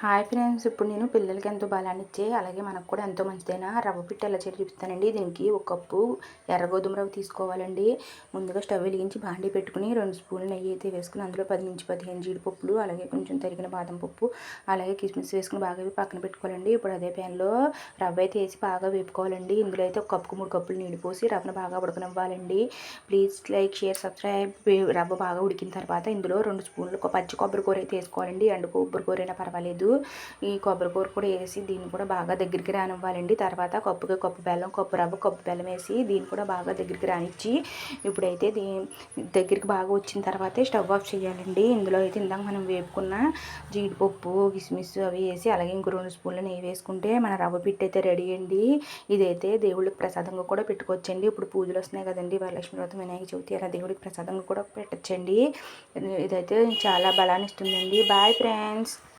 Hi friends, ఇప్పుడు నేను పిల్లలకి ఎంతో బలాన్ని ఇచ్చే అలాగే మనకు కూడా ఎంతో మంచిదైన రవ్వ పిట్ట ఎలా చేసి చూపిస్తానండి. దీనికి ఒక కప్పు ఎర్ర గోధుమ రవ్వ తీసుకోవాలండి. ముందుగా స్టవ్ వెలిగించి బాండీ పెట్టుకుని 2 స్పూన్లు నెయ్యి అయితే వేసుకుని అందులో 10 నుంచి 15 జీడిపప్పులు, అలాగే కొంచెం తరిగిన బాదం పప్పు, అలాగే కిస్మిస్ వేసుకుని బాగా పక్కన పెట్టుకోవాలండి. ఇప్పుడు అదే ప్యాన్లో రవ్వ అయితే వేసి బాగా వేపుకోవాలండి. ఇందులో అయితే ఒక కప్పుకు 3 కప్పులు నీళ్ళు పోసి రవ్వను బాగా ఉడకనివ్వాలండి. Please like, share, subscribe. రవ్వ బాగా ఉడికిన తర్వాత ఇందులో 2 స్పూన్లు పచ్చి కొబ్బరి కూర అయితే వేసుకోవాలండి. ఎండు కొబ్బరి కూర అయినా పర్వాలేదు. ఈ కొబ్బరి కూర కూడా వేసి దీన్ని కూడా బాగా దగ్గరికి రానివ్వాలండి. తర్వాత కప్పు బెల్లం, కప్పు రవ్వ, కప్పు బెల్లం వేసి దీన్ని కూడా బాగా దగ్గరికి రానిచ్చి ఇప్పుడైతే దగ్గరికి బాగా వచ్చిన తర్వాతే స్టవ్ ఆఫ్ చేయాలండి. ఇందులో అయితే ఇందాక మనం వేపుకున్న జీడిపప్పు, కిస్మిస్ అవి వేసి అలాగే ఇంకో 2 స్పూన్లు నెయ్యి వేసుకుంటే మన రవ్వ పిట్టు అయితే రెడీ అండి. ఇదైతే దేవుడికి ప్రసాదంగా కూడా పెట్టుకోవచ్చండి. ఇప్పుడు పూజలు వస్తున్నాయి కదండి, వరలక్ష్మి వ్రతం, వినాయక చవితి, అలా దేవుడికి ప్రసాదంగా కూడా పెట్టచ్చండి. ఇదైతే చాలా బలాన్ని ఇస్తుందండి. Bye friends.